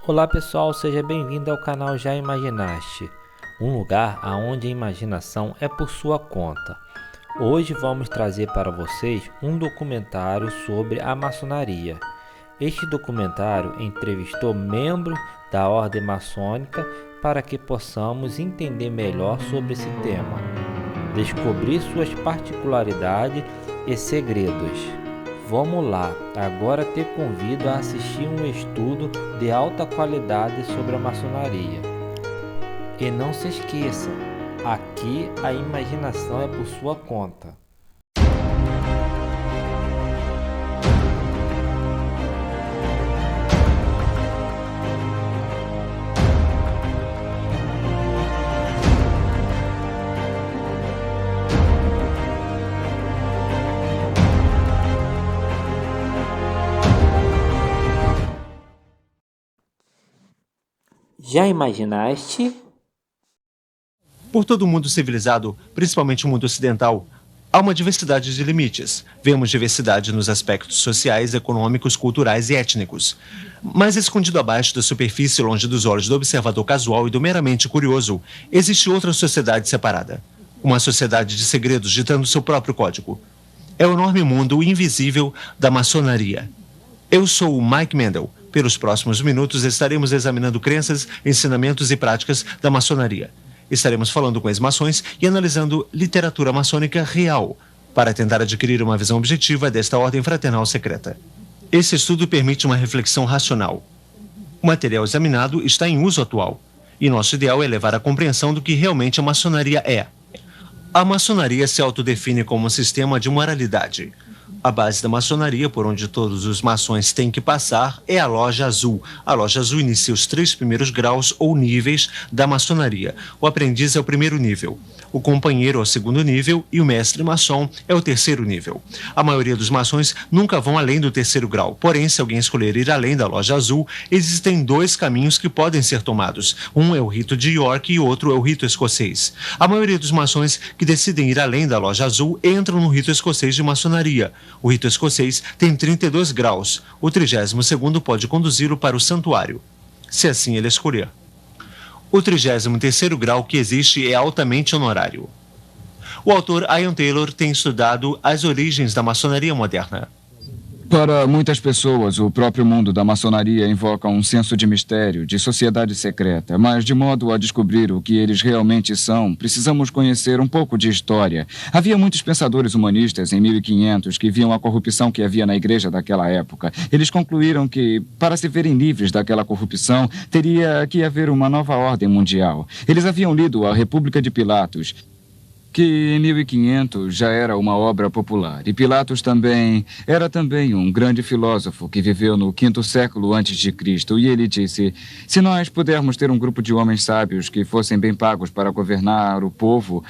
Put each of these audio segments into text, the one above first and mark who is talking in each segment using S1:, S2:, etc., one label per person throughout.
S1: Olá pessoal, seja bem-vindo ao canal Já Imaginaste, um lugar onde a imaginação é por sua conta. Hoje vamos trazer para vocês um documentário sobre a maçonaria. Este documentário entrevistou membros da ordem maçônica para que possamos entender melhor sobre esse tema, descobrir suas particularidades e segredos. Vamos lá, agora te convido a assistir um estudo de alta qualidade sobre a maçonaria. E não se esqueça, aqui a imaginação é por sua conta. Já imaginaste?
S2: Por todo o mundo civilizado, principalmente o mundo ocidental, há uma diversidade de limites. Vemos diversidade nos aspectos sociais, econômicos, culturais e étnicos. Mas escondido abaixo da superfície, longe dos olhos do observador casual e do meramente curioso, existe outra sociedade separada. Uma sociedade de segredos ditando seu próprio código. É o enorme mundo invisível da maçonaria. Eu sou o Mike Mendel. Pelos próximos minutos estaremos examinando crenças, ensinamentos e práticas da maçonaria. Estaremos falando com ex-maçons e analisando literatura maçônica real, para tentar adquirir uma visão objetiva desta ordem fraternal secreta. Esse estudo permite uma reflexão racional. O material examinado está em uso atual, e nosso ideal é levar à compreensão do que realmente a maçonaria é. A maçonaria se autodefine como um sistema de moralidade. A base da maçonaria, por onde todos os maçons têm que passar, é a Loja Azul. A Loja Azul inicia os 3 primeiros graus ou níveis da maçonaria. O aprendiz é o primeiro nível, o companheiro é o segundo nível e o mestre maçom é o terceiro nível. A maioria dos maçons nunca vão além do terceiro grau, porém, se alguém escolher ir além da Loja Azul, existem 2 caminhos que podem ser tomados. Um é o rito de York e outro é o rito escocês. A maioria dos maçons que decidem ir além da Loja Azul entram no rito escocês de maçonaria. O rito escocês tem 32 graus. O 32º pode conduzi-lo para o santuário, se assim ele escolher. O 33º grau que existe é altamente honorário. O autor Ian Taylor tem estudado as origens da maçonaria moderna.
S3: Para muitas pessoas, o próprio mundo da maçonaria invoca um senso de mistério, de sociedade secreta, mas de modo a descobrir o que eles realmente são, precisamos conhecer um pouco de história. Havia muitos pensadores humanistas em 1500 que viam a corrupção que havia na igreja daquela época. Eles concluíram que, para se verem livres daquela corrupção, teria que haver uma nova ordem mundial. Eles haviam lido A República de Pilatos, que em 1500 já era uma obra popular. E Pilatos era também um grande filósofo que viveu no 5º século antes de Cristo. E ele disse, se nós pudermos ter um grupo de homens sábios que fossem bem pagos para governar o povo,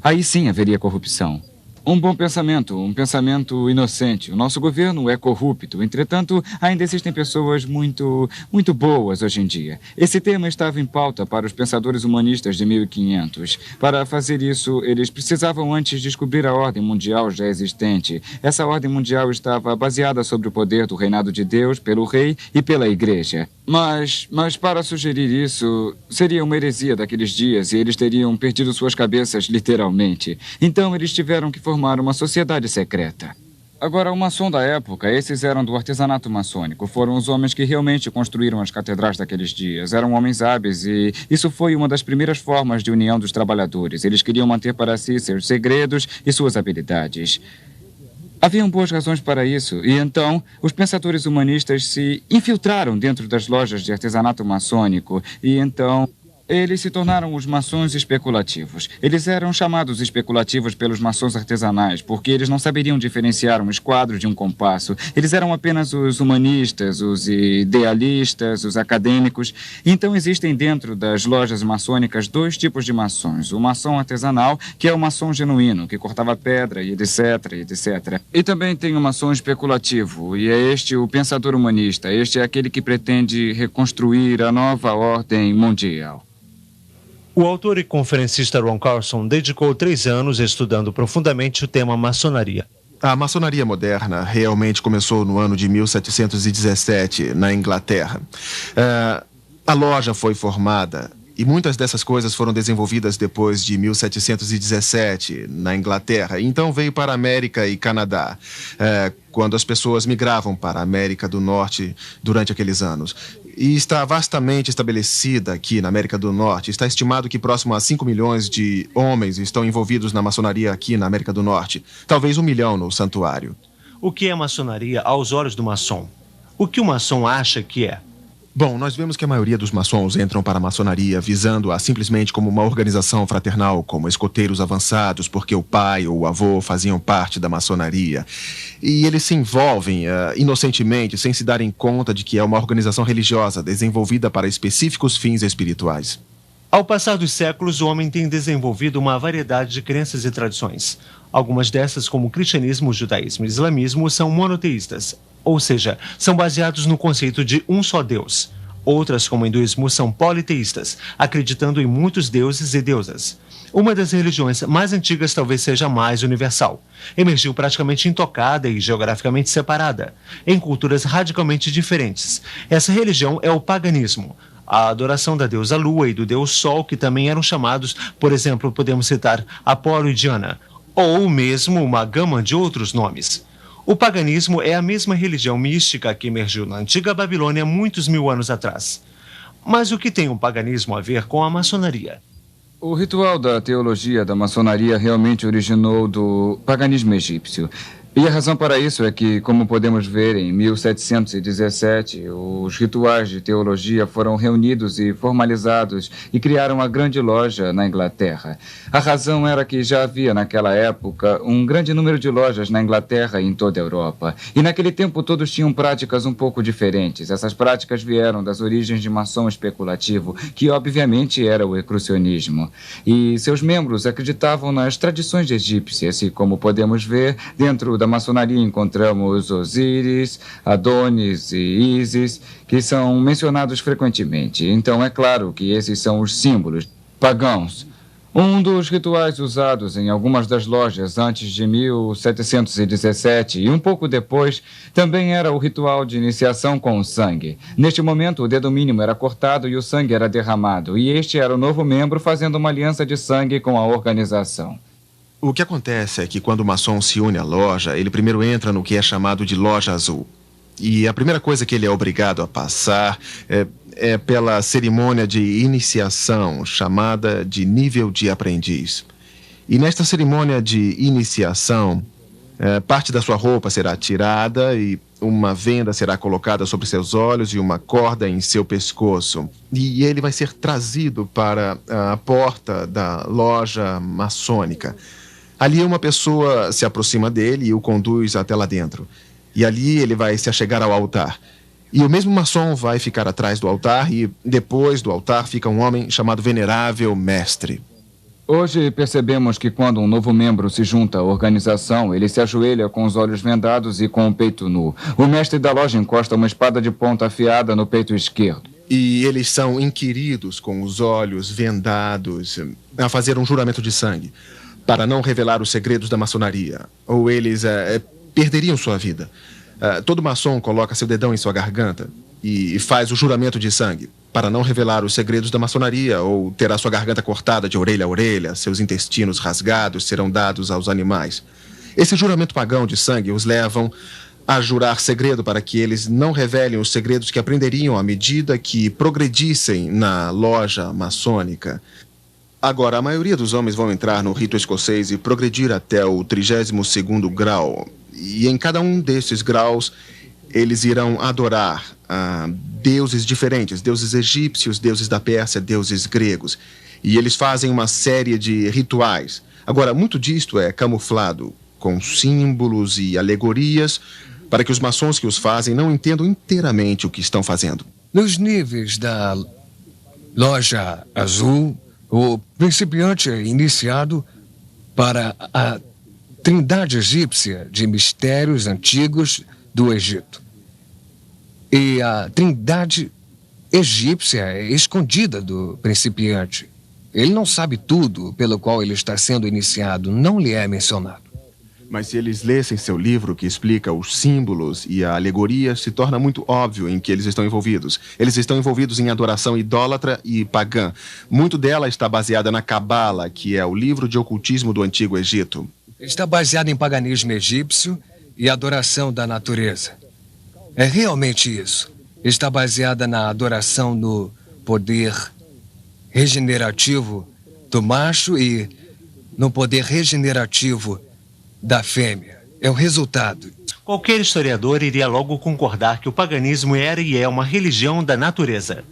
S3: aí sim haveria corrupção. Um bom pensamento, um pensamento inocente. O nosso governo é corrupto, entretanto, ainda existem pessoas muito boas hoje em dia. Esse tema estava em pauta para os pensadores humanistas de 1500. Para fazer isso, eles precisavam antes descobrir a ordem mundial já existente. Essa ordem mundial estava baseada sobre o poder do reinado de Deus pelo rei e pela igreja. Mas para sugerir isso, seria uma heresia daqueles dias e eles teriam perdido suas cabeças literalmente. Então, eles tiveram que formar uma sociedade secreta. Agora, o maçom da época, esses eram do artesanato maçônico. Foram os homens que realmente construíram as catedrais daqueles dias. Eram homens hábeis e isso foi uma das primeiras formas de união dos trabalhadores. Eles queriam manter para si seus segredos e suas habilidades. Haviam boas razões para isso, e então os pensadores humanistas se infiltraram dentro das lojas de artesanato maçônico, e então eles se tornaram os maçons especulativos. Eles eram chamados especulativos pelos maçons artesanais, porque eles não saberiam diferenciar um esquadro de um compasso. Eles eram apenas os humanistas, os idealistas, os acadêmicos. Então existem dentro das lojas maçônicas 2 tipos de maçons. O maçom artesanal, que é o maçom genuíno, que cortava pedra e etc, etc. E também tem o maçom especulativo, e é este o pensador humanista. Este é aquele que pretende reconstruir a nova ordem mundial.
S2: O autor e conferencista Ron Carlson dedicou 3 anos estudando profundamente o tema maçonaria. A maçonaria moderna realmente começou no ano de 1717, na Inglaterra. A loja foi formada e muitas dessas coisas foram desenvolvidas depois de 1717, na Inglaterra. Então veio para a América e Canadá, quando as pessoas migravam para a América do Norte durante aqueles anos. E está vastamente estabelecida aqui na América do Norte. Está estimado que próximo a 5 milhões de homens estão envolvidos na maçonaria aqui na América do Norte. Talvez 1 milhão no santuário.
S4: O que é maçonaria aos olhos do maçom? O que o maçom acha que é?
S2: Bom, nós vemos que a maioria dos maçons entram para a maçonaria visando-a simplesmente como uma organização fraternal, como escoteiros avançados, porque o pai ou o avô faziam parte da maçonaria. E eles se envolvem inocentemente, sem se darem conta de que é uma organização religiosa desenvolvida para específicos fins espirituais.
S4: Ao passar dos séculos, o homem tem desenvolvido uma variedade de crenças e tradições. Algumas dessas, como o cristianismo, o judaísmo e o islamismo, são monoteístas, ou seja, são baseados no conceito de um só Deus. Outras, como o hinduísmo, são politeístas, acreditando em muitos deuses e deusas. Uma das religiões mais antigas talvez seja a mais universal. Emergiu praticamente intocada e geograficamente separada, em culturas radicalmente diferentes. Essa religião é o paganismo. A adoração da deusa Lua e do deus Sol, que também eram chamados, por exemplo, podemos citar Apolo e Diana, ou mesmo uma gama de outros nomes. O paganismo é a mesma religião mística que emergiu na antiga Babilônia muitos mil anos atrás. Mas o que tem o paganismo a ver com a maçonaria?
S3: O ritual da teologia da maçonaria realmente originou do paganismo egípcio. E a razão para isso é que, como podemos ver, em 1717, os rituais de teologia foram reunidos e formalizados e criaram uma grande loja na Inglaterra. A razão era que já havia, naquela época, um grande número de lojas na Inglaterra e em toda a Europa. E naquele tempo todos tinham práticas um pouco diferentes. Essas práticas vieram das origens de maçom especulativo, que obviamente era o ecrucionismo. E seus membros acreditavam nas tradições egípcias e, como podemos ver, dentro da maçonaria encontramos Osíris, Adonis e Ísis, que são mencionados frequentemente. Então é claro que esses são os símbolos pagãos. Um dos rituais usados em algumas das lojas antes de 1717 e um pouco depois também era o ritual de iniciação com o sangue. Neste momento, o dedo mínimo era cortado e o sangue era derramado, e este era o novo membro fazendo uma aliança de sangue com a organização.
S2: O que acontece é que quando o maçom se une à loja, ele primeiro entra no que é chamado de loja azul. E a primeira coisa que ele é obrigado a passar é pela cerimônia de iniciação, chamada de nível de aprendiz. E nesta cerimônia de iniciação, parte da sua roupa será tirada e uma venda será colocada sobre seus olhos e uma corda em seu pescoço. E ele vai ser trazido para a porta da loja maçônica. Ali uma pessoa se aproxima dele e o conduz até lá dentro. E ali ele vai se achegar ao altar. E o mesmo maçom vai ficar atrás do altar e depois do altar fica um homem chamado Venerável Mestre.
S3: Hoje percebemos que quando um novo membro se junta à organização, ele se ajoelha com os olhos vendados e com o peito nu. O mestre da loja encosta uma espada de ponta afiada no peito esquerdo.
S2: E eles são inquiridos com os olhos vendados a fazer um juramento de sangue, para não revelar os segredos da maçonaria, ou eles perderiam sua vida. Todo maçom coloca seu dedão em sua garganta e faz o juramento de sangue, para não revelar os segredos da maçonaria, ou terá sua garganta cortada de orelha a orelha, seus intestinos rasgados serão dados aos animais. Esse juramento pagão de sangue os levam a jurar segredo para que eles não revelem os segredos que aprenderiam à medida que progredissem na loja maçônica. Agora, a maioria dos homens vão entrar no rito escocês e progredir até o 32º grau. E em cada um desses graus, eles irão adorar deuses diferentes, deuses egípcios, deuses da Pérsia, deuses gregos. E eles fazem uma série de rituais. Agora, muito disto é camuflado com símbolos e alegorias para que os maçons que os fazem não entendam inteiramente o que estão fazendo.
S5: Nos níveis da loja azul, o principiante é iniciado para a trindade egípcia de mistérios antigos do Egito. E a trindade egípcia é escondida do principiante. Ele não sabe tudo pelo qual ele está sendo iniciado, não lhe é mencionado.
S6: Mas se eles lessem seu livro que explica os símbolos e a alegoria, se torna muito óbvio em que eles estão envolvidos. Eles estão envolvidos em adoração idólatra e pagã. Muito dela está baseada na Cabala, que é o livro de ocultismo do Antigo Egito.
S5: Está baseado em paganismo egípcio e adoração da natureza. É realmente isso. Está baseada na adoração no poder regenerativo do macho e no poder regenerativo da fêmea. É o resultado.
S2: Qualquer historiador iria logo concordar que o paganismo era e é uma religião da natureza.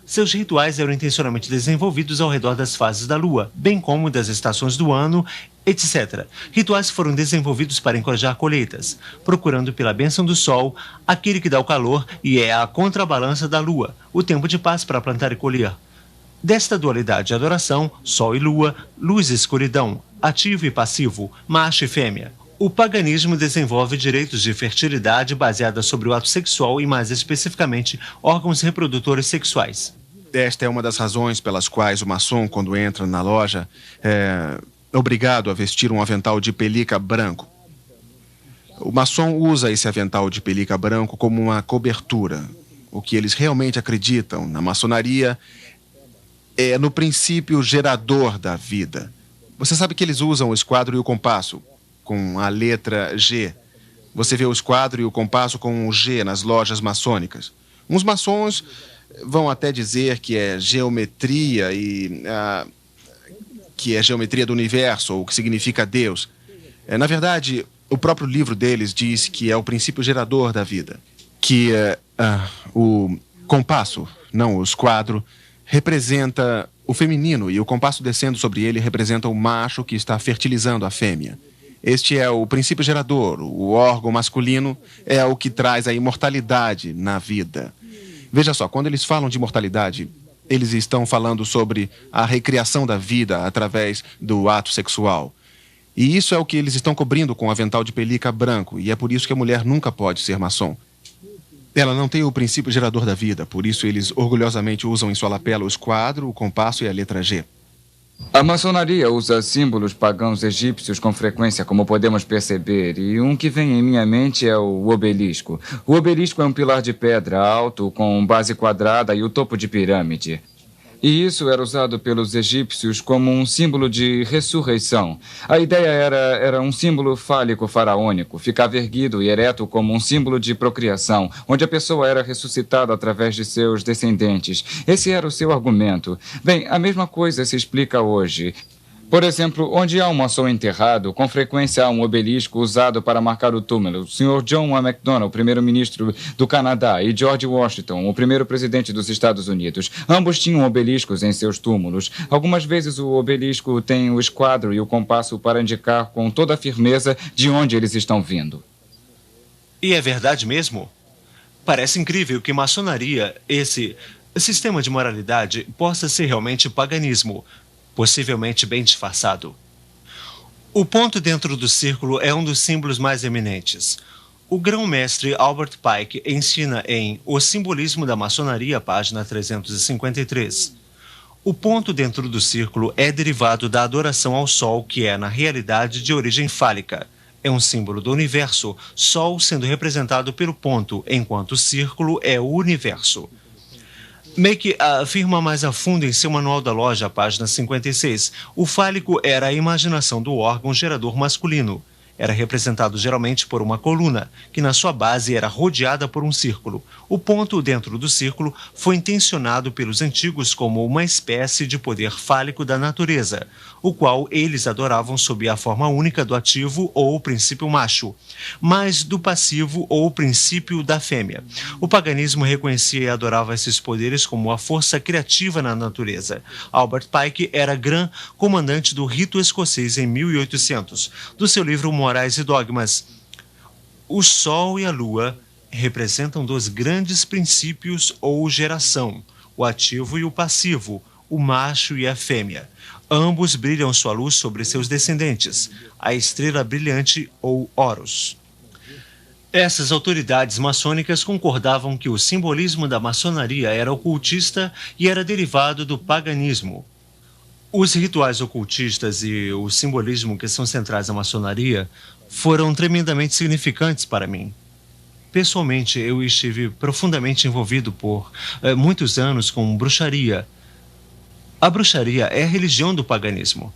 S2: Seus rituais eram intencionalmente desenvolvidos ao redor das fases da lua, bem como das estações do ano, etc. Rituais foram desenvolvidos para encorajar colheitas, procurando pela bênção do sol, aquele que dá o calor e é a contrabalança da lua, o tempo de paz para plantar e colher. Desta dualidade de adoração, sol e lua, luz e escuridão, ativo e passivo, macho e fêmea, o paganismo desenvolve direitos de fertilidade baseada sobre o ato sexual e, mais especificamente, órgãos reprodutores sexuais.
S6: Esta é uma das razões pelas quais o maçom, quando entra na loja, é obrigado a vestir um avental de pelica branco. O maçom usa esse avental de pelica branco como uma cobertura. O que eles realmente acreditam na maçonaria é no princípio gerador da vida. Você sabe que eles usam o esquadro e o compasso com a letra G. Você vê o esquadro e o compasso com o G nas lojas maçônicas. Uns maçons vão até dizer que é geometria que é geometria do universo, ou que significa Deus. Na verdade, o próprio livro deles diz que é o princípio gerador da vida. Que o compasso, não o esquadro, representa o feminino e o compasso descendo sobre ele representa o macho que está fertilizando a fêmea. Este é o princípio gerador, o órgão masculino é o que traz a imortalidade na vida. Veja só, quando eles falam de imortalidade, eles estão falando sobre a recriação da vida através do ato sexual. E isso é o que eles estão cobrindo com o avental de pelica branco, e é por isso que a mulher nunca pode ser maçom. Ela não tem o princípio gerador da vida, por isso eles orgulhosamente usam em sua lapela o esquadro, o compasso e a letra G.
S3: A maçonaria usa símbolos pagãos egípcios com frequência, como podemos perceber, e um que vem em minha mente é o obelisco. O obelisco é um pilar de pedra alto, com base quadrada e o topo de pirâmide. E isso era usado pelos egípcios como um símbolo de ressurreição. A ideia era um símbolo fálico faraônico, ficava erguido e ereto como um símbolo de procriação, onde a pessoa era ressuscitada através de seus descendentes. Esse era o seu argumento. Bem, a mesma coisa se explica hoje. Por exemplo, onde há um maçom enterrado, com frequência há um obelisco usado para marcar o túmulo. O Sr. John A. Macdonald, primeiro-ministro do Canadá, e George Washington, o primeiro presidente dos Estados Unidos. Ambos tinham obeliscos em seus túmulos. Algumas vezes o obelisco tem o esquadro e o compasso para indicar com toda a firmeza de onde eles estão vindo.
S2: E é verdade mesmo? Parece incrível que maçonaria, esse sistema de moralidade, possa ser realmente paganismo, possivelmente bem disfarçado. O ponto dentro do círculo é um dos símbolos mais eminentes. O grão-mestre Albert Pike ensina em O Simbolismo da Maçonaria, página 353. O ponto dentro do círculo é derivado da adoração ao Sol, que é, na realidade, de origem fálica. É um símbolo do universo, Sol sendo representado pelo ponto, enquanto o círculo é o universo. Meek afirma mais a fundo em seu manual da loja, página 56. O fálico era a imaginação do órgão gerador masculino. Era representado geralmente por uma coluna, que na sua base era rodeada por um círculo. O ponto dentro do círculo foi intencionado pelos antigos como uma espécie de poder fálico da natureza, o qual eles adoravam sob a forma única do ativo ou o princípio macho, mas do passivo ou o princípio da fêmea. O paganismo reconhecia e adorava esses poderes como a força criativa na natureza. Albert Pike era Gran comandante do rito escocês em 1800. Do seu livro Morais e Dogmas, o Sol e a Lua representam dois grandes princípios ou geração, o ativo e o passivo, o macho e a fêmea. Ambos brilham sua luz sobre seus descendentes, a estrela brilhante ou Horus. Essas autoridades maçônicas concordavam que o simbolismo da maçonaria era ocultista e era derivado do paganismo. Os rituais ocultistas e o simbolismo que são centrais na maçonaria foram tremendamente significantes para mim. Pessoalmente, eu estive profundamente envolvido por muitos anos com bruxaria. A bruxaria é a religião do paganismo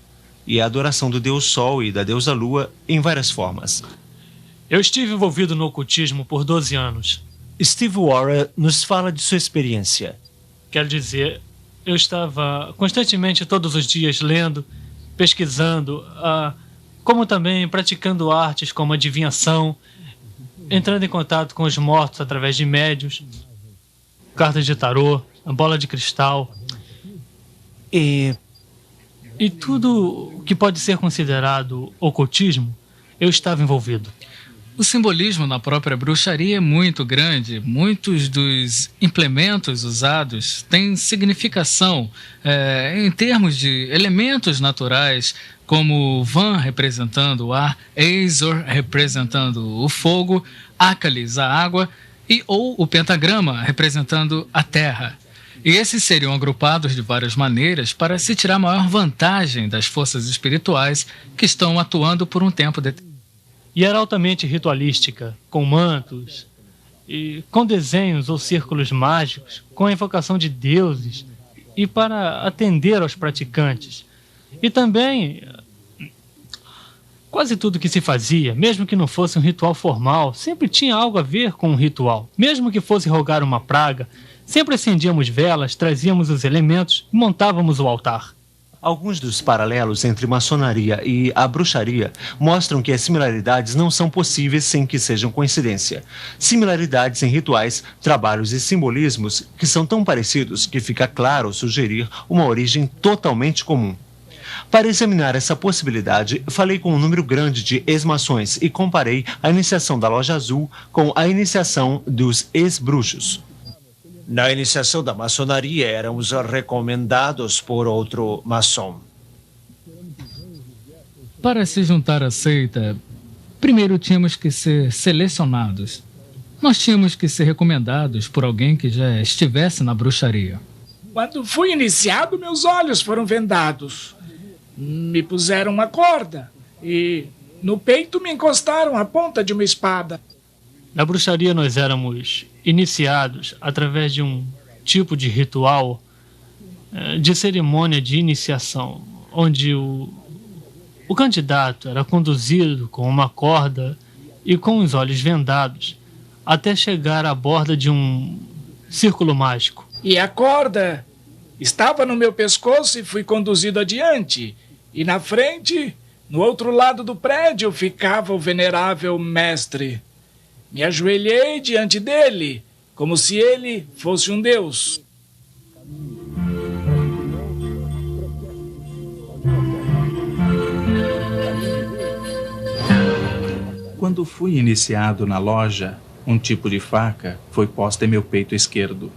S2: e a adoração do deus Sol e da deusa Lua em várias formas.
S7: Eu estive envolvido no ocultismo por 12 anos.
S4: Steve Warren nos fala de sua experiência.
S7: Quero dizer, eu estava constantemente todos os dias lendo, pesquisando, como também praticando artes como adivinhação, entrando em contato com os mortos através de médiuns, cartas de tarô, a bola de cristal e tudo que pode ser considerado ocultismo, eu estava envolvido.
S8: O simbolismo na própria bruxaria é muito grande. Muitos dos implementos usados têm significação em termos de elementos naturais, como Van representando o ar, Azor representando o fogo, Akalis a água ou o pentagrama representando a terra. E esses seriam agrupados de várias maneiras para se tirar maior vantagem das forças espirituais que estão atuando por um tempo determinado.
S7: E era altamente ritualística, com mantos, e com desenhos ou círculos mágicos, com a invocação de deuses, e para atender aos praticantes. E também, quase tudo que se fazia, mesmo que não fosse um ritual formal, sempre tinha algo a ver com um ritual. Mesmo que fosse rogar uma praga, sempre acendíamos velas, trazíamos os elementos e montávamos o altar.
S2: Alguns dos paralelos entre maçonaria e a bruxaria mostram que as similaridades não são possíveis sem que sejam coincidência. Similaridades em rituais, trabalhos e simbolismos que são tão parecidos que fica claro sugerir uma origem totalmente comum. Para examinar essa possibilidade, falei com um número grande de ex-maçons e comparei a iniciação da Loja Azul com a iniciação dos ex-bruxos.
S4: Na iniciação da maçonaria, éramos recomendados por outro maçom.
S8: Para se juntar à seita, primeiro tínhamos que ser selecionados. Nós tínhamos que ser recomendados por alguém que já estivesse na bruxaria.
S9: Quando fui iniciado, meus olhos foram vendados. Me puseram uma corda e no peito me encostaram a ponta de uma espada.
S7: Na bruxaria nós éramos iniciados através de um tipo de ritual, de cerimônia de iniciação, onde o candidato era conduzido com uma corda e com os olhos vendados até chegar à borda de um círculo mágico.
S9: E a corda estava no meu pescoço e fui conduzido adiante. E na frente, no outro lado do prédio, ficava o venerável mestre. Me ajoelhei diante dele, como se ele fosse um deus.
S10: Quando fui iniciado na loja, um tipo de faca foi posta em meu peito esquerdo.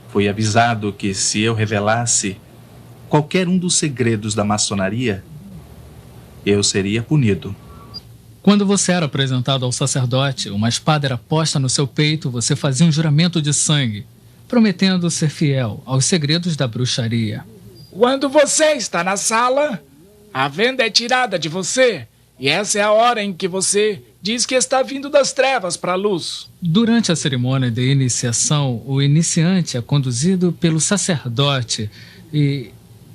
S10: Fui avisado que se eu revelasse qualquer um dos segredos da maçonaria, eu seria punido.
S8: Quando você era apresentado ao sacerdote, uma espada era posta no seu peito, você fazia um juramento de sangue, prometendo ser fiel aos segredos da bruxaria.
S9: Quando você está na sala, a venda é tirada de você, e essa é a hora em que você diz que está vindo das trevas para a luz.
S8: Durante a cerimônia de iniciação, o iniciante é conduzido pelo sacerdote e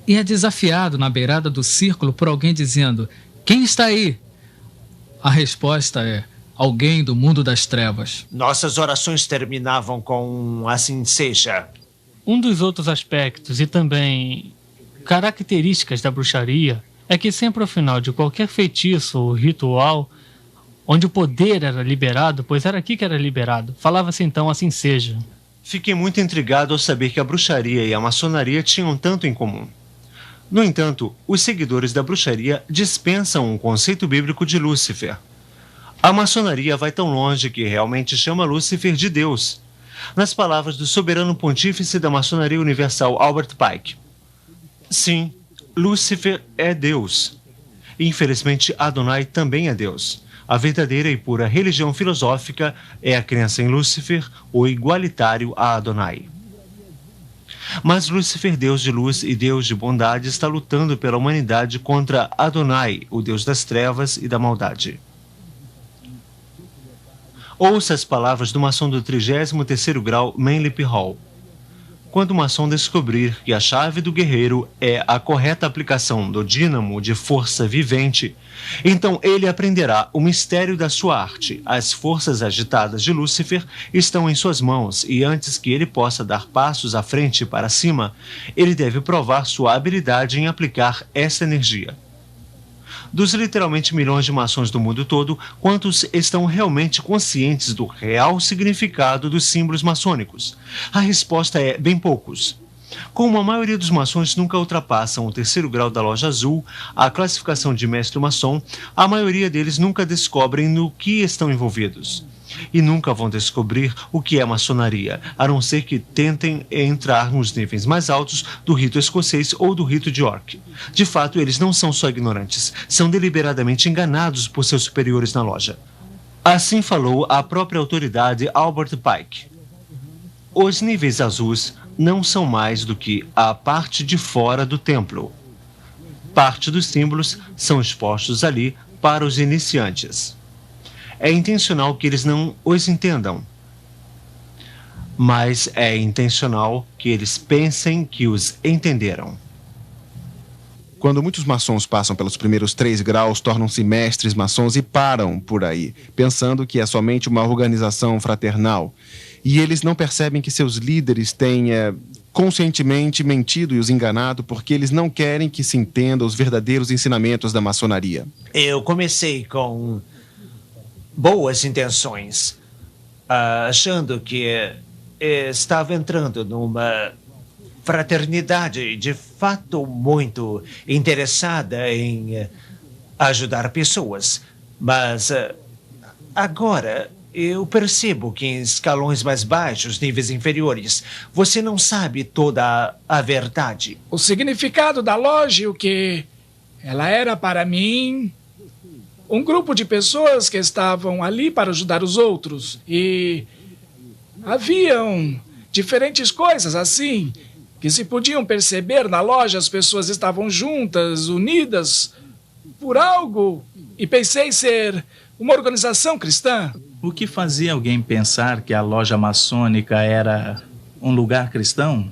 S8: é desafiado na beirada do círculo por alguém dizendo: "Quem está aí?" A resposta é: alguém do mundo das trevas.
S4: Nossas orações terminavam com "assim seja".
S7: Um dos outros aspectos e também características da bruxaria é que sempre ao final de qualquer feitiço ou ritual, onde o poder era liberado, pois era aqui que era liberado, falava-se então "assim seja".
S2: Fiquei muito intrigado ao saber que a bruxaria e a maçonaria tinham tanto em comum. No entanto, os seguidores da bruxaria dispensam um conceito bíblico de Lúcifer. A maçonaria vai tão longe que realmente chama Lúcifer de Deus. Nas palavras do soberano pontífice da maçonaria universal, Albert Pike. Sim, Lúcifer é Deus. Infelizmente, Adonai também é Deus. A verdadeira e pura religião filosófica é a crença em Lúcifer, o igualitário a Adonai. Mas Lúcifer, Deus de luz e Deus de bondade, está lutando pela humanidade contra Adonai, o Deus das trevas e da maldade. Ouça as palavras do maçom do 33º grau Manlip Hall. Quando o maçom descobrir que a chave do guerreiro é a correta aplicação do dínamo de força vivente, então ele aprenderá o mistério da sua arte. As forças agitadas de Lúcifer estão em suas mãos e antes que ele possa dar passos à frente e para cima, ele deve provar sua habilidade em aplicar essa energia. Dos literalmente milhões de maçons do mundo todo, quantos estão realmente conscientes do real significado dos símbolos maçônicos? A resposta é bem poucos. Como a maioria dos maçons nunca ultrapassam o 3º grau da loja azul, a classificação de mestre maçom, a maioria deles nunca descobrem no que estão envolvidos. E nunca vão descobrir o que é maçonaria, a não ser que tentem entrar nos níveis mais altos do rito escocês ou do rito de York. De fato, eles não são só ignorantes, são deliberadamente enganados por seus superiores na loja. Assim falou a própria autoridade Albert Pike. Os níveis azuis não são mais do que a parte de fora do templo. Parte dos símbolos são expostos ali para os iniciantes. É intencional que eles não os entendam, mas é intencional que eles pensem que os entenderam.
S6: Quando muitos maçons passam pelos primeiros 3 graus, tornam-se mestres maçons e param por aí, pensando que é somente uma organização fraternal. E eles não percebem que seus líderes têm conscientemente mentido e os enganado porque eles não querem que se entenda os verdadeiros ensinamentos da maçonaria.
S11: Eu comecei com boas intenções, achando que estava entrando numa fraternidade de fato muito interessada em ajudar pessoas. Mas agora eu percebo que em escalões mais baixos, níveis inferiores, você não sabe toda a verdade.
S9: O significado da loja, o que ela era para mim, um grupo de pessoas que estavam ali para ajudar os outros. E haviam diferentes coisas assim, que se podiam perceber na loja. As pessoas estavam juntas, unidas por algo, e pensei ser uma organização cristã.
S10: O que fazia alguém pensar que a loja maçônica era um lugar cristão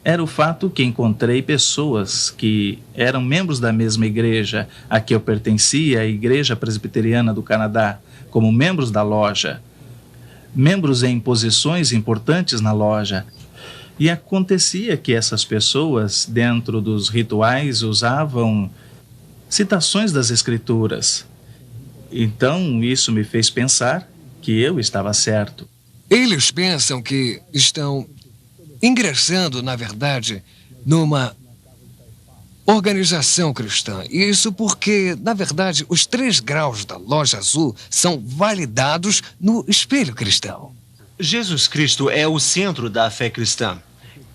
S10: era o fato que encontrei pessoas que eram membros da mesma igreja a que eu pertencia, a Igreja Presbiteriana do Canadá, como membros da loja, membros em posições importantes na loja. E acontecia que essas pessoas, dentro dos rituais, usavam citações das Escrituras. Então, isso me fez pensar que eu estava certo.
S5: Eles pensam que estão ingressando, na verdade, numa organização cristã. Isso porque, na verdade, os 3 graus da loja azul são validados no espelho cristão.
S2: Jesus Cristo é o centro da fé cristã.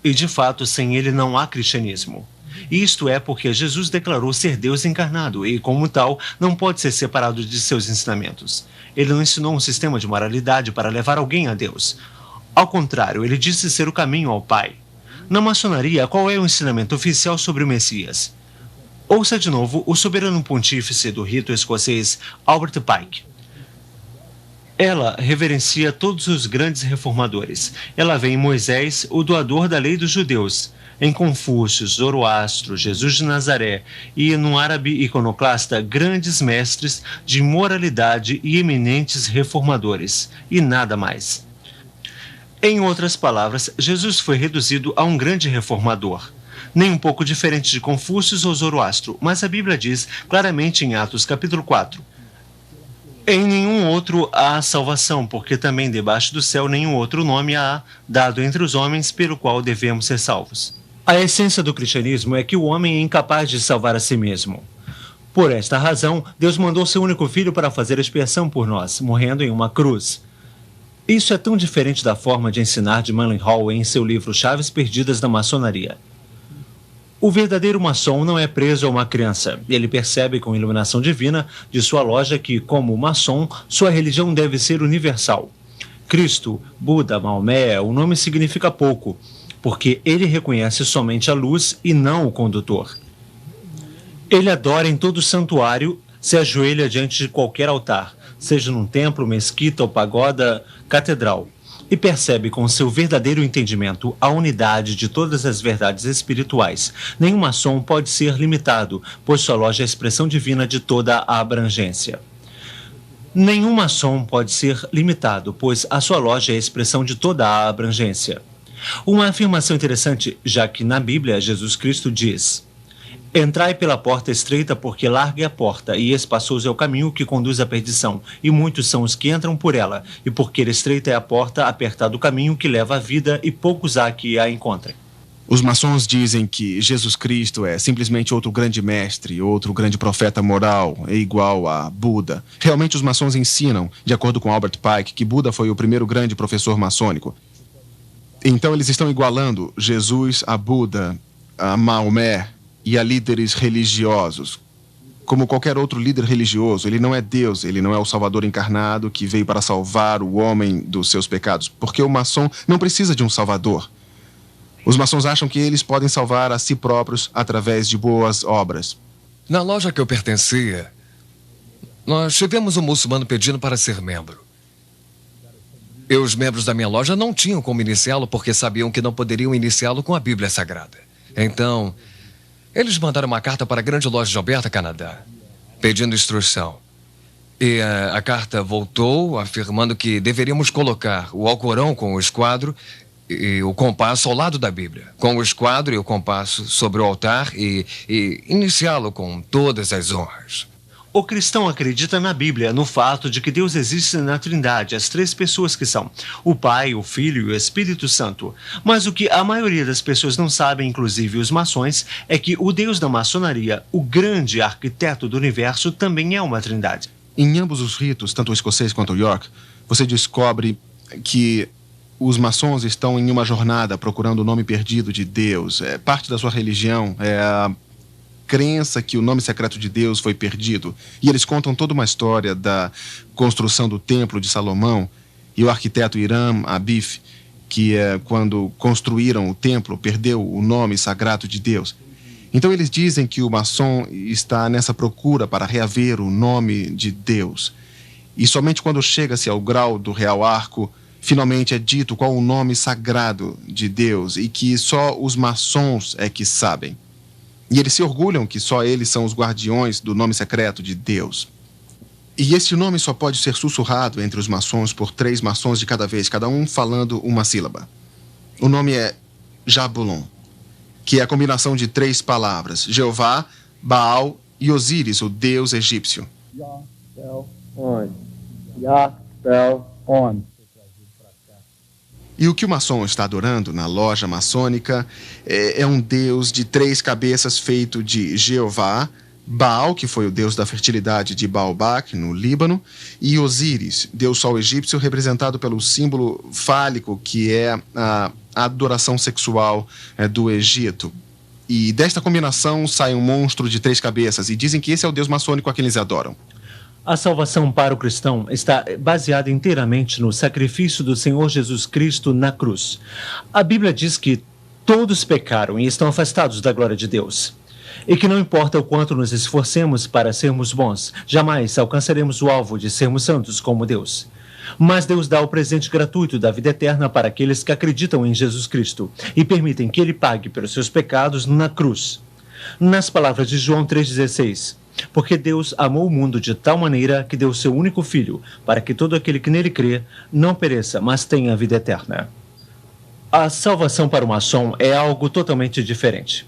S2: E, de fato, sem ele não há cristianismo. Isto é porque Jesus declarou ser Deus encarnado e, como tal, não pode ser separado de seus ensinamentos. Ele não ensinou um sistema de moralidade para levar alguém a Deus. Ao contrário, ele disse ser o caminho ao Pai. Na maçonaria, qual é o ensinamento oficial sobre o Messias? Ouça de novo o soberano pontífice do rito escocês, Albert Pike. Ela reverencia todos os grandes reformadores. Ela vê em Moisés o doador da lei dos judeus, em Confúcio, Zoroastro, Jesus de Nazaré e no árabe iconoclasta grandes mestres de moralidade e eminentes reformadores, e nada mais. Em outras palavras, Jesus foi reduzido a um grande reformador. Nem um pouco diferente de Confúcio ou Zoroastro, mas a Bíblia diz claramente em Atos capítulo 4: em nenhum outro há salvação, porque também debaixo do céu nenhum outro nome há dado entre os homens pelo qual devemos ser salvos. A essência do cristianismo é que o homem é incapaz de salvar a si mesmo. Por esta razão, Deus mandou seu único filho para fazer expiação por nós, morrendo em uma cruz. Isso é tão diferente da forma de ensinar de Manley Hall em seu livro Chaves Perdidas da Maçonaria. O verdadeiro maçom não é preso a uma crença. Ele percebe com iluminação divina de sua loja que, como maçom, sua religião deve ser universal. Cristo, Buda, Maomé, o nome significa pouco, porque ele reconhece somente a luz e não o condutor. Ele adora em todo santuário, se ajoelha diante de qualquer altar, seja num templo, mesquita ou pagoda, catedral, e percebe com seu verdadeiro entendimento a unidade de todas as verdades espirituais. Nenhum maçom pode ser limitado, pois sua loja é a expressão divina de toda a abrangência. Nenhum maçom pode ser limitado, pois a sua loja é a expressão de toda a abrangência. Uma afirmação interessante, já que na Bíblia Jesus Cristo diz: entrai pela porta estreita, porque larga é a porta, e espaçoso é o caminho que conduz à perdição, e muitos são os que entram por ela, e porque estreita é a porta, apertado o caminho que leva à vida, e poucos há que a encontrem.
S6: Os maçons dizem que Jesus Cristo é simplesmente outro grande mestre, outro grande profeta moral, é igual a Buda. Realmente os maçons ensinam, de acordo com Albert Pike, que Buda foi o primeiro grande professor maçônico. Então eles estão igualando Jesus a Buda, a Maomé e a líderes religiosos. Como qualquer outro líder religioso, ele não é Deus, ele não é o Salvador encarnado que veio para salvar o homem dos seus pecados, porque o maçom não precisa de um Salvador. Os maçons acham que eles podem salvar a si próprios através de boas obras.
S5: Na loja que eu pertencia, nós tivemos um muçulmano pedindo para ser membro. E os membros da minha loja não tinham como iniciá-lo porque sabiam que não poderiam iniciá-lo com a Bíblia Sagrada. Então, eles mandaram uma carta para a grande loja de Alberta, Canadá, pedindo instrução. E a carta voltou afirmando que deveríamos colocar o Alcorão com o esquadro e o compasso ao lado da Bíblia, com o esquadro e o compasso sobre o altar e iniciá-lo com todas as honras.
S2: O cristão acredita na Bíblia, no fato de que Deus existe na Trindade, as três pessoas que são o Pai, o Filho e o Espírito Santo. Mas o que a maioria das pessoas não sabem, inclusive os maçons, é que o Deus da maçonaria, o grande arquiteto do universo, também é uma trindade.
S6: Em ambos os ritos, tanto o escocês quanto o York, você descobre que os maçons estão em uma jornada procurando o nome perdido de Deus. Parte da sua religião é a crença que o nome secreto de Deus foi perdido. E eles contam toda uma história da construção do Templo de Salomão e o arquiteto Hiram Abif, que quando construíram o templo, perdeu o nome sagrado de Deus. Então eles dizem que o maçom está nessa procura para reaver o nome de Deus. E somente quando chega-se ao grau do Real Arco, finalmente é dito qual o nome sagrado de Deus e que só os maçons é que sabem. E eles se orgulham que só eles são os guardiões do nome secreto de Deus. E esse nome só pode ser sussurrado entre os maçons por 3 maçons de cada vez, cada um falando uma sílaba. O nome é Jabulon, que é a combinação de 3 palavras: Jeová, Baal e Osíris, o deus egípcio. E o que o maçom está adorando na loja maçônica é um deus de 3 cabeças feito de Jeová, Baal, que foi o deus da fertilidade de Baalbac, no Líbano, e Osíris, deus sol egípcio, representado pelo símbolo fálico, que é a adoração sexual do Egito. E desta combinação sai um monstro de 3 cabeças, e dizem que esse é o deus maçônico a quem eles adoram.
S2: A salvação para o cristão está baseada inteiramente no sacrifício do Senhor Jesus Cristo na cruz. A Bíblia diz que todos pecaram e estão afastados da glória de Deus. E que não importa o quanto nos esforcemos para sermos bons, jamais alcançaremos o alvo de sermos santos como Deus. Mas Deus dá o presente gratuito da vida eterna para aqueles que acreditam em Jesus Cristo e permitem que Ele pague pelos seus pecados na cruz. Nas palavras de João 3,16... porque Deus amou o mundo de tal maneira que deu seu único filho, para que todo aquele que nele crê não pereça, mas tenha a vida eterna. A salvação para o maçom é algo totalmente diferente.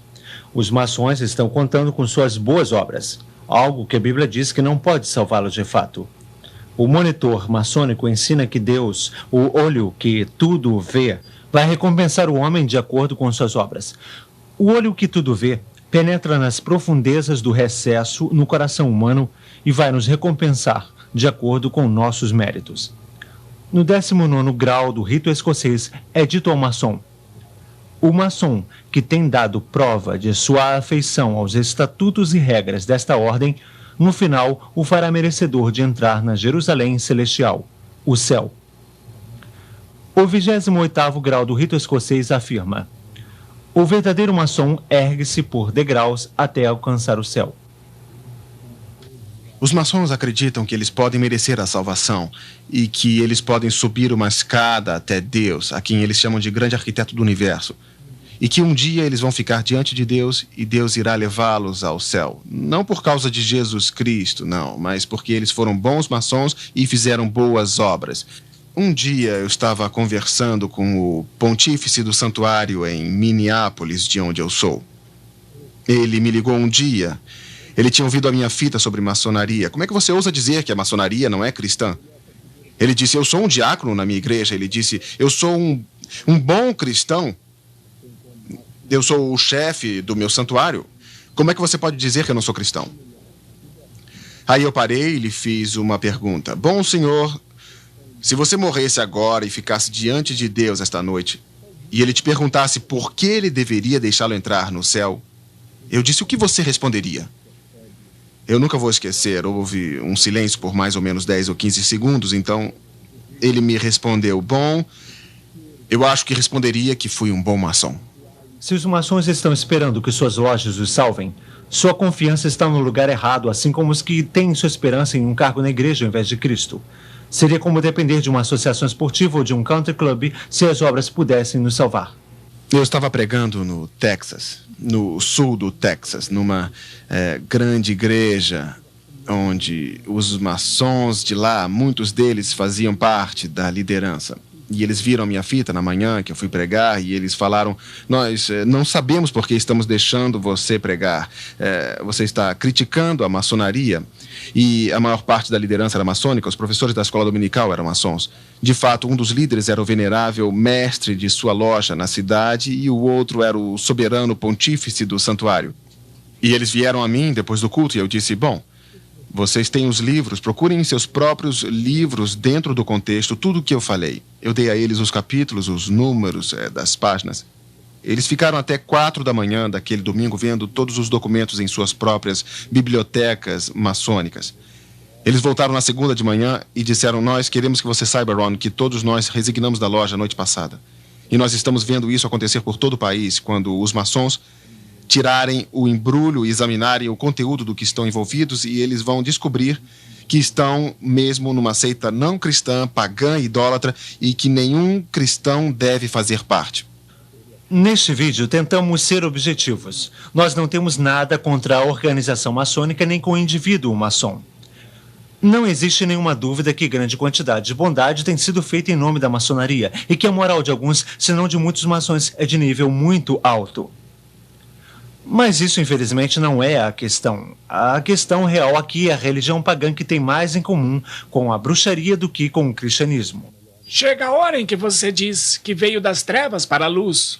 S2: Os maçons estão contando com suas boas obras, algo que a Bíblia diz que não pode salvá-los de fato. O monitor maçônico ensina que Deus, o olho que tudo vê, vai recompensar o homem de acordo com suas obras. O olho que tudo vê penetra nas profundezas do recesso no coração humano e vai nos recompensar de acordo com nossos méritos. No 19º grau do rito escocês é dito ao maçom: o maçom que tem dado prova de sua afeição aos estatutos e regras desta ordem, no final o fará merecedor de entrar na Jerusalém celestial, o céu. O 28º grau do rito escocês afirma: o verdadeiro maçom ergue-se por degraus até alcançar o céu.
S6: Os maçons acreditam que eles podem merecer a salvação e que eles podem subir uma escada até Deus, a quem eles chamam de grande arquiteto do universo, e que um dia eles vão ficar diante de Deus e Deus irá levá-los ao céu. Não por causa de Jesus Cristo, não, mas porque eles foram bons maçons e fizeram boas obras. Um dia eu estava conversando com o pontífice do santuário em Minneapolis, de onde eu sou. Ele me ligou um dia. Ele tinha ouvido a minha fita sobre maçonaria. Como é que você ousa dizer que a maçonaria não é cristã? Ele disse, eu sou um diácono na minha igreja. Ele disse, eu sou um bom cristão. Eu sou o chefe do meu santuário. Como é que você pode dizer que eu não sou cristão? Aí eu parei e lhe fiz uma pergunta. Bom, senhor, se você morresse agora e ficasse diante de Deus esta noite, e ele te perguntasse por que ele deveria deixá-lo entrar no céu, eu disse, o que você responderia? Eu nunca vou esquecer, houve um silêncio por mais ou menos 10 ou 15 segundos, então ele me respondeu, bom, eu acho que responderia que fui um bom maçom.
S2: Se os maçons estão esperando que suas lojas os salvem, sua confiança está no lugar errado, assim como os que têm sua esperança em um cargo na igreja ao invés de Cristo. Seria como depender de uma associação esportiva ou de um country club se as obras pudessem nos salvar.
S6: Eu estava pregando no Texas, no sul do Texas, numa grande igreja onde os maçons de lá, muitos deles faziam parte da liderança. E eles viram a minha fita na manhã que eu fui pregar e eles falaram, nós não sabemos por que estamos deixando você pregar. Você está criticando a maçonaria. E a maior parte da liderança era maçônica, os professores da escola dominical eram maçons. De fato, um dos líderes era o venerável mestre de sua loja na cidade e o outro era o soberano pontífice do santuário. E eles vieram a mim depois do culto e eu disse, bom, vocês têm os livros, procurem em seus próprios livros dentro do contexto tudo o que eu falei. Eu dei a eles os capítulos, os números das páginas. Eles ficaram até 4 da manhã daquele domingo vendo todos os documentos em suas próprias bibliotecas maçônicas. Eles voltaram na segunda de manhã e disseram, nós queremos que você saiba, Ron, que todos nós resignamos da loja a noite passada. E nós estamos vendo isso acontecer por todo o país, quando os maçons tirarem o embrulho e examinarem o conteúdo do que estão envolvidos e eles vão descobrir que estão mesmo numa seita não cristã, pagã e idólatra e que nenhum cristão deve fazer parte.
S2: Neste vídeo, tentamos ser objetivos. Nós não temos nada contra a organização maçônica nem com o indivíduo maçom. Não existe nenhuma dúvida que grande quantidade de bondade tem sido feita em nome da maçonaria e que a moral de alguns, se não de muitos maçons, é de nível muito alto. Mas isso, infelizmente, não é a questão. A questão real aqui é a religião pagã que tem mais em comum com a bruxaria do que com o cristianismo.
S9: Chega a hora em que você diz que veio das trevas para a luz.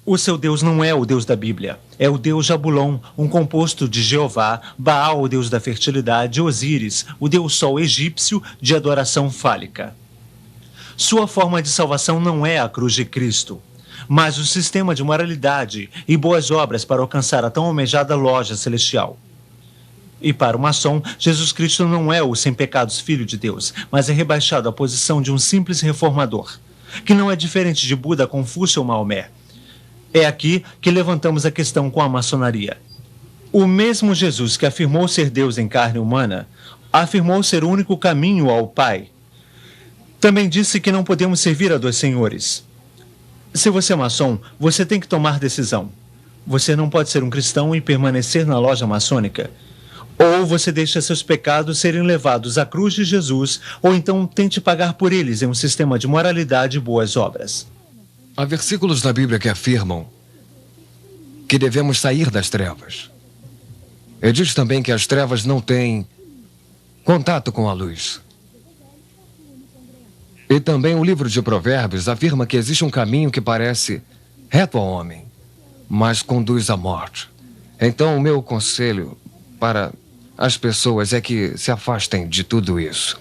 S2: O seu Deus não é o Deus da Bíblia. É o Deus Jabulon, um composto de Jeová, Baal, o Deus da fertilidade, Osíris, o Deus Sol egípcio de adoração fálica. Sua forma de salvação não é a cruz de Cristo, mas o sistema de moralidade e boas obras para alcançar a tão almejada loja celestial. E para o maçom, Jesus Cristo não é o sem pecados Filho de Deus, mas é rebaixado à posição de um simples reformador, que não é diferente de Buda, Confúcio ou Maomé. É aqui que levantamos a questão com a maçonaria. O mesmo Jesus que afirmou ser Deus em carne humana, afirmou ser o único caminho ao Pai. Também disse que não podemos servir a dois senhores. Se você é maçom, você tem que tomar decisão. Você não pode ser um cristão e permanecer na loja maçônica. Ou você deixa seus pecados serem levados à cruz de Jesus, ou então tente pagar por eles em um sistema de moralidade e boas obras.
S5: Há versículos na Bíblia que afirmam que devemos sair das trevas. E diz também que as trevas não têm contato com a luz. E também o livro de Provérbios afirma que existe um caminho que parece reto ao homem, mas conduz à morte. Então, o meu conselho para as pessoas é que se afastem de tudo isso.